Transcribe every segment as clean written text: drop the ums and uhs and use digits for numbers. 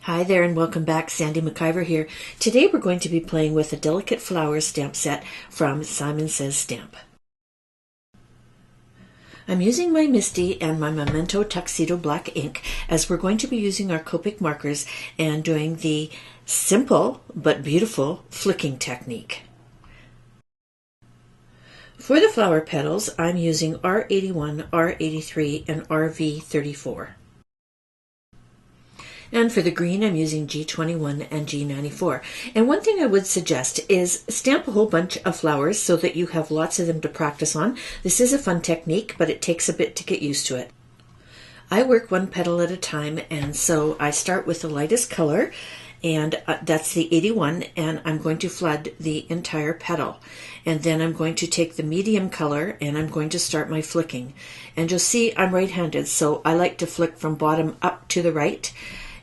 Hi there and welcome back. Sandi MacIver here. Today we're going to be playing with a Delicate Flowers stamp set from Simon Says Stamp. I'm using my Misty and my Memento Tuxedo black ink as we're going to be using our Copic markers and doing the simple but beautiful flicking technique. For the flower petals, I'm using R81, R83, and RV34. And for the green, I'm using G21 and G94. And one thing I would suggest is stamp a whole bunch of flowers so that you have lots of them to practice on. This is a fun technique, but it takes a bit to get used to it. I work one petal at a time, and so I start with the lightest color, and that's the 81, and I'm going to flood the entire petal. And then I'm going to take the medium color and I'm going to start my flicking. And you'll see I'm right-handed, so I like to flick from bottom up to the right.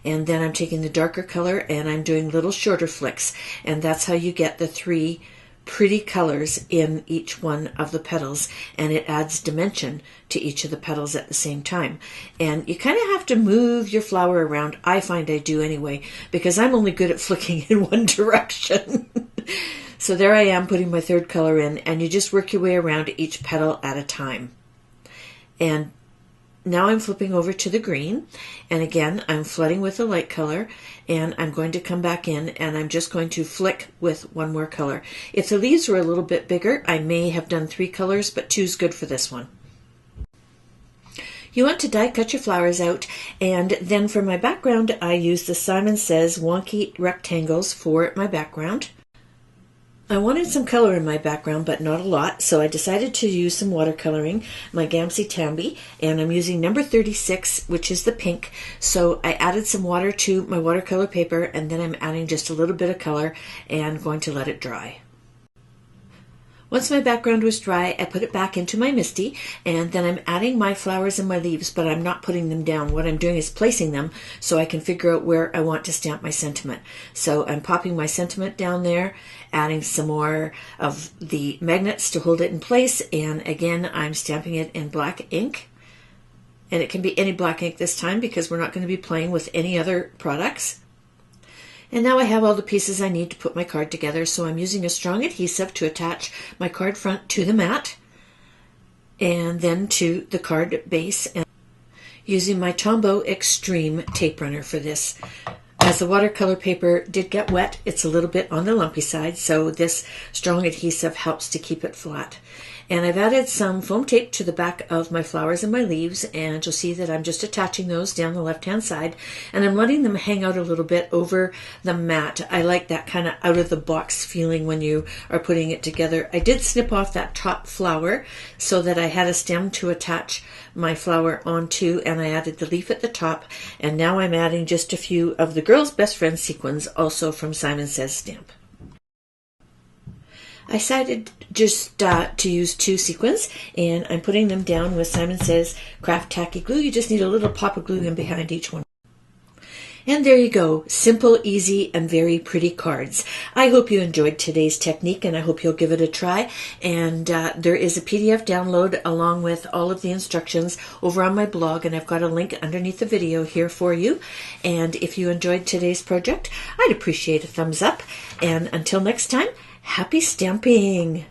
And then I'm taking the darker color and I'm doing little shorter flicks. And that's how you get the three pretty colors in each one of the petals. And it adds dimension to each of the petals at the same time. And you kind of have to move your flower around. I find I do anyway, because I'm only good at flicking in one direction. So there I am putting my third color in, and you just work your way around each petal at a time. And now I'm flipping over to the green, and again I'm flooding with the light color, and I'm going to come back in and I'm just going to flick with one more color. If the leaves were a little bit bigger, I may have done 3 colors, but 2 is good for this one. You want to die cut your flowers out, and then for my background I use the Simon Says wonky rectangles for my background. I wanted some color in my background, but not a lot, so I decided to use some watercoloring, my Gamsey Tambi, and I'm using number 36, which is the pink. So I added some water to my watercolor paper, and then I'm adding just a little bit of color and going to let it dry. Once my background was dry, I put it back into my Misty, and then I'm adding my flowers and my leaves, but I'm not putting them down. What I'm doing is placing them so I can figure out where I want to stamp my sentiment. So I'm popping my sentiment down there, adding some more of the magnets to hold it in place, and again I'm stamping it in black ink. And it can be any black ink this time because we're not going to be playing with any other products. And now I have all the pieces I need to put my card together, so I'm using a strong adhesive to attach my card front to the mat and then to the card base, and using my Tombow Extreme tape runner for this. As the watercolor paper did get wet, it's a little bit on the lumpy side, so this strong adhesive helps to keep it flat. And I've added some foam tape to the back of my flowers and my leaves, and you'll see that I'm just attaching those down the left-hand side, and I'm letting them hang out a little bit over the mat. I like that kind of out-of-the-box feeling when you are putting it together. I did snip off that top flower so that I had a stem to attach my flower onto, and I added the leaf at the top, and now I'm adding just a few of the Girl's Best Friend sequins, also from Simon Says Stamp. I decided just to use 2 sequins, and I'm putting them down with Simon Says Craft Tacky Glue. You just need a little pop of glue in behind each one. And there you go. Simple, easy, and very pretty cards. I hope you enjoyed today's technique, and I hope you'll give it a try. And there is a PDF download along with all of the instructions over on my blog, and I've got a link underneath the video here for you. And if you enjoyed today's project, I'd appreciate a thumbs up. And until next time, happy stamping!